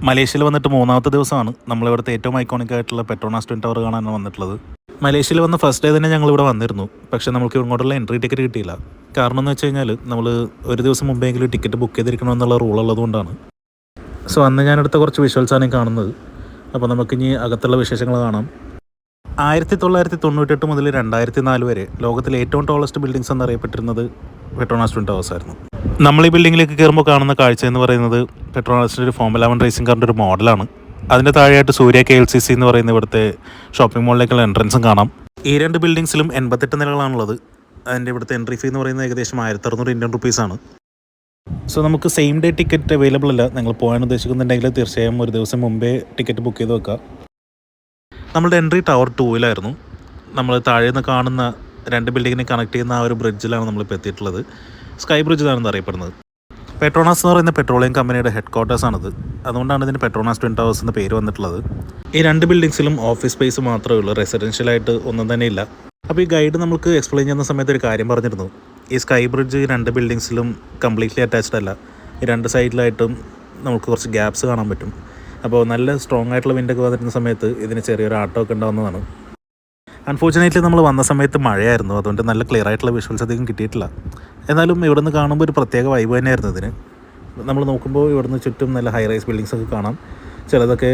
മലേഷ്യയിൽ വന്നിട്ട് മൂന്നാമത്തെ ദിവസമാണ് നമ്മളിവിടുത്തെ ഏറ്റവും ഐക്കോണിക് ആയിട്ടുള്ള പെട്രോണാസ് ട്വിൻ ടവർ കാണാനാണ് വന്നിട്ടുള്ളത്. മലേഷ്യയിൽ വന്ന ഫസ്റ്റ് ഡേ തന്നെ ഞങ്ങളിവിടെ വന്നിരുന്നു. പക്ഷേ നമുക്ക് ഇങ്ങോട്ടുള്ള എൻട്രി ടിക്കറ്റ് കിട്ടിയില്ല. കാരണം എന്ന് വെച്ച് കഴിഞ്ഞാൽ നമ്മൾ ഒരു ദിവസം മുമ്പെങ്കിലും ടിക്കറ്റ് ബുക്ക് ചെയ്തിരിക്കണമെന്നുള്ള റൂൾ ഉള്ളതുകൊണ്ടാണ്. സോ അന്ന് ഞാനെടുത്ത കുറച്ച് വിഷ്വൽസാണ് ഈ കാണുന്നത്. അപ്പോൾ നമുക്കിനി അകത്തുള്ള വിശേഷങ്ങൾ കാണാം. 1998 മുതൽ 2004 വരെ ലോകത്തിലെ ഏറ്റവും ടോളസ്റ്റ് ബിൽഡിങ്സ് എന്നറിയപ്പെട്ടിരുന്നത് പെട്രോണാസ് ട്വിൻ ടവേഴ്സ് ആയിരുന്നു. നമ്മൾ ഈ ബിൽഡിങ്ങിലേക്ക് കയറുമ്പോൾ കാണുന്ന കാഴ്ച എന്ന് പറയുന്നത് പെട്രോണാസിൻ്റെ ഒരു ഫോർമുല 1 റേസിംഗ് കാറിൻ്റെ ഒരു മോഡലാണ്. അതിൻ്റെ താഴെയായിട്ട് സൂര്യ KLCC എന്ന് പറയുന്ന ഇവിടുത്തെ ഷോപ്പിംഗ് മോളിലേക്കുള്ള എൻട്രൻസും കാണാം. ഈ രണ്ട് ബിൽഡിങ്സിലും 88 നിലകളാണുള്ളത്. അതിൻ്റെ ഇവിടുത്തെ എൻട്രി ഫീ എന്ന് പറയുന്നത് ഏകദേശം 1600 ഇന്ത്യൻ റുപ്പീസാണ്. സോ നമുക്ക് സെയിം ഡേ ടിക്കറ്റ് അവൈലബിൾ അല്ല. നിങ്ങൾ പോകാൻ ഉദ്ദേശിക്കുന്നുണ്ടെങ്കിൽ തീർച്ചയായും ഒരു ദിവസം മുമ്പേ ടിക്കറ്റ് ബുക്ക് ചെയ്ത് വെക്കുക. നമ്മളുടെ എൻട്രി ടവർ 2-ലായിരുന്നു. നമ്മൾ താഴെ നിന്ന് കാണുന്ന രണ്ട് ബിൽഡിങ്ങിനെ കണക്ട് ചെയ്യുന്ന ആ ഒരു ബ്രിഡ്ജിലാണ് നമ്മളിപ്പോൾ എത്തിയിട്ടുള്ളത്. സ്കൈ ബ്രിഡ്ജ് എന്നാണ് അറിയപ്പെടുന്നത്. പെട്രോണാസ് എന്ന് പറയുന്ന പെട്രോളിയം കമ്പനിയുടെ ഹെഡ് ക്വാർട്ടേഴ്സാണിത്. അതുകൊണ്ടാണ് ഇതിന് പെട്രോണാസ് ട്വിൻ ടവേഴ്സ് എന്ന പേര് വന്നിട്ടുള്ളത്. ഈ രണ്ട് ബിൽഡിങ്സിലും ഓഫീസ് സ്പേസ് മാത്രമേ ഉള്ളൂ, റെസിഡൻഷ്യലായിട്ട് ഒന്നും തന്നെ ഇല്ല. അപ്പോൾ ഈ ഗൈഡ് നമുക്ക് എക്സ്പ്ലെയിൻ ചെയ്യുന്ന സമയത്ത് ഒരു കാര്യം പറഞ്ഞിരുന്നു. ഈ സ്കൈ ബ്രിഡ്ജ് രണ്ട് ബിൽഡിങ്സിലും കംപ്ലീറ്റ്ലി അറ്റാച്ച്ഡ് അല്ല. ഈ രണ്ട് സൈഡിലായിട്ടും നമുക്ക് കുറച്ച് ഗ്യാപ്സ് കാണാൻ പറ്റും. അപ്പോൾ നല്ല സ്ട്രോങ് ആയിട്ടുള്ള വിൻഡൊക്കെ വന്നിരുന്ന സമയത്ത് ഇതിന് ചെറിയൊരു ആട്ടമൊക്കെ ഉണ്ടാകുന്നതാണ്. അൺഫോർച്ചുനേറ്റ്ലി നമ്മൾ വന്ന സമയത്ത് മഴയായിരുന്നു. അതുകൊണ്ട് നല്ല ക്ലിയർ ആയിട്ടുള്ള വിഷ്വൽസ് അധികം കിട്ടിയിട്ടില്ല. എന്നാലും ഇവിടെ നിന്ന് കാണുമ്പോൾ ഒരു പ്രത്യേക വൈബ് തന്നെയായിരുന്നു ഇതിന്. നമ്മൾ നോക്കുമ്പോൾ ഇവിടുന്ന് ചുറ്റും നല്ല ഹൈ റൈസ് ബിൽഡിങ്സൊക്കെ കാണാം. ചിലതൊക്കെ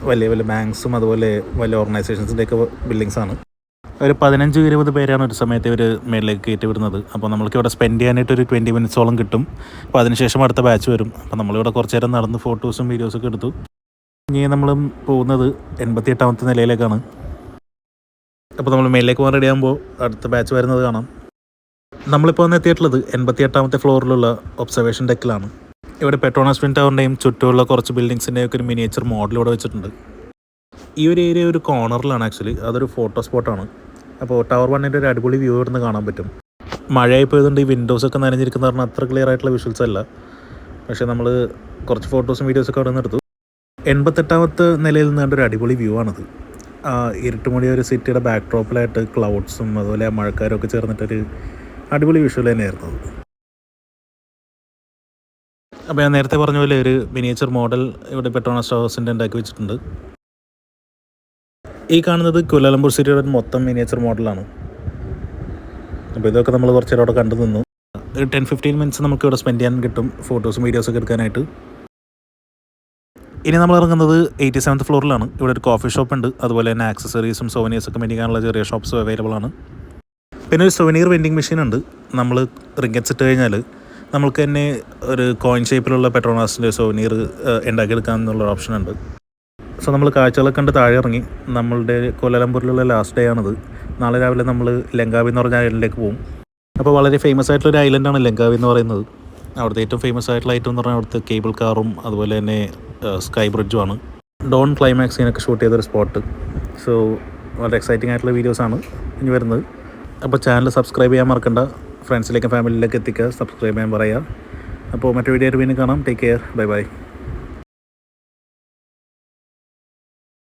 വലിയ വലിയ ബാങ്ക്സും അതുപോലെ വലിയ ഓർഗനൈസേഷൻസിൻ്റെയൊക്കെ ബിൽഡിങ്സാണ്. ഒരു 15-20 പേരാണ് ഒരു സമയത്ത് ഇവർ മേളിലേക്ക് കയറ്റി വിടുന്നത്. അപ്പോൾ നമ്മൾക്ക് ഇവിടെ സ്പെൻഡ് ചെയ്യാനായിട്ട് ഒരു 20 മിനിറ്റ്സോളം കിട്ടും. അപ്പോൾ അതിനുശേഷം അടുത്ത ബാച്ച് വരും. അപ്പോൾ നമ്മളിവിടെ കുറച്ച് നേരം നടന്ന് ഫോട്ടോസും വീഡിയോസൊക്കെ എടുത്തു. ഇനി നമ്മൾ പോകുന്നത് 88ാമത്തെ നിലയിലേക്കാണ്. അപ്പോൾ നമ്മൾ മേലിലേക്ക് പോകാൻ റെഡിയാകുമ്പോൾ അടുത്ത ബാച്ച് വരുന്നത് കാണാം. നമ്മളിപ്പോൾ വന്ന് എത്തിയിട്ടുള്ളത് 88ാമത്തെ ഫ്ലോറിലുള്ള ഒബ്സർവേഷൻ ഡെക്കിലാണ്. ഇവിടെ പെട്രോണാസ് ട്വിൻ ടവറിൻ്റെയും ചുറ്റുമുള്ള കുറച്ച് ബിൽഡിങ്സിൻ്റെയും ഒക്കെ ഒരു മിനിയേച്ചർ മോഡൽ ഇവിടെ വെച്ചിട്ടുണ്ട്. ഈ ഒരു ഏരിയ ഒരു കോർണറിലാണ് ആക്ച്വലി. അതൊരു ഫോട്ടോ സ്പോട്ടാണ്. അപ്പോൾ ടവർ 1ൻ്റെ ഒരു അടിപൊളി വ്യൂ ഇവിടെ നിന്ന് കാണാൻ പറ്റും. മഴയായി പോയതുകൊണ്ട് ഈ വിൻഡോസൊക്കെ നനഞ്ഞിരിക്കുന്ന പറഞ്ഞാൽ അത്ര ക്ലിയർ ആയിട്ടുള്ള വിഷ്വൽസ് അല്ല. പക്ഷേ നമ്മൾ കുറച്ച് ഫോട്ടോസും വീഡിയോസൊക്കെ അവിടെ നിന്ന് എടുത്തു. 88ാമത്തെ നിലയിൽ നിന്നുകൊണ്ട് ഒരു അടിപൊളി വ്യൂ ആണത്. ഇരുട്ടുമൂടിയ ഒരു സിറ്റിയുടെ ബാക്ക് ഡ്രോപ്പിലായിട്ട് ക്ലൗഡ്സും അതുപോലെ ആ മഴക്കാരും ഒക്കെ ചേർന്നിട്ടൊരു അടിപൊളി വിഷ്വൽ തന്നെയായിരുന്നു അത്. അപ്പോൾ ഞാൻ നേരത്തെ പറഞ്ഞ പോലെ ഒരു മിനിയേച്ചർ മോഡൽ ഇവിടെ പെട്രോണാസ് ടവേഴ്സിൻ്റെ ഉണ്ടാക്കി വെച്ചിട്ടുണ്ട്. ഈ കാണുന്നത് കുലാലംപൂർ സിറ്റിയുടെ മൊത്തം മിനിയേച്ചർ മോഡലാണ്. അപ്പോൾ ഇതൊക്കെ നമ്മൾ കുറച്ച് നേരം അവിടെ കണ്ടു നിന്നു. ഒരു 10-15 മിനിറ്റ്സ് നമുക്ക് ഇവിടെ സ്പെൻഡ് ചെയ്യാൻ കിട്ടും ഫോട്ടോസും വീഡിയോസൊക്കെ എടുക്കാനായിട്ട്. ഇനി നമ്മൾ ഇറങ്ങുന്നത് 87th ഫ്ലോറിലാണ്. ഇവിടെ ഒരു കോഫി ഷോപ്പ് ഉണ്ട്. അതുപോലെ തന്നെ ആക്സസറീസും സോവനീഴ്സൊക്കെ മേടിക്കാനുള്ള ചെറിയ ഷോപ്സും അവൈലബിൾ ആണ്. പിന്നെ ഒരു സോവനീർ വെൻഡിങ് മെഷീൻ ഉണ്ട്. നമ്മൾ റിങ്കറ്റ്സ് ഇട്ട് കഴിഞ്ഞാൽ നമുക്ക് തന്നെ ഒരു കോയിൻ ഷേപ്പിലുള്ള പെട്രോണാസിൻ്റെ സോവനീർ ഉണ്ടാക്കിയെടുക്കാമെന്നുള്ള ഓപ്ഷൻ ഉണ്ട്. സോ നമ്മൾ കാഴ്ചകളൊക്കെ കണ്ട് താഴെ ഇറങ്ങി. നമ്മളുടെ കോലാലംപൂരിലുള്ള ലാസ്റ്റ് ഡേ ആണിത്. നാളെ രാവിലെ നമ്മൾ ലങ്കാവി എന്ന് പറഞ്ഞ ഐലൻഡിലേക്ക് പോകും. അപ്പോൾ വളരെ ഫേമസ് ആയിട്ടുള്ളൊരു ഐലൻഡാണ് ലങ്കാവി എന്ന് പറയുന്നത്. അവിടുത്തെ ഏറ്റവും ഫേമസ് ആയിട്ടുള്ള ഐറ്റം എന്ന് പറഞ്ഞാൽ അവിടുത്തെ കേബിൾ കാറും അതുപോലെ തന്നെ സ്കൈ ബ്രിഡ്ജുമാണ്. ഡോൺ ക്ലൈമാക്സ് സീനൊക്കെ ഷൂട്ട് ചെയ്തൊരു സ്പോട്ട്. സോ വളരെ എക്സൈറ്റിംഗ് ആയിട്ടുള്ള വീഡിയോസാണ് ഇനി വരുന്നത്. അപ്പോൾ ചാനൽ സബ്സ്ക്രൈബ് ചെയ്യാൻ മറക്കണ്ട. ഫ്രണ്ട്സിലേക്കും ഫാമിലിയിലേക്ക് എത്തിക്കുക, സബ്സ്ക്രൈബ് ചെയ്യാൻ പറയുക. അപ്പോൾ മറ്റു വീഡിയോ ആയിട്ട് വീണ്ടും കാണാം. Take care. Bye bye.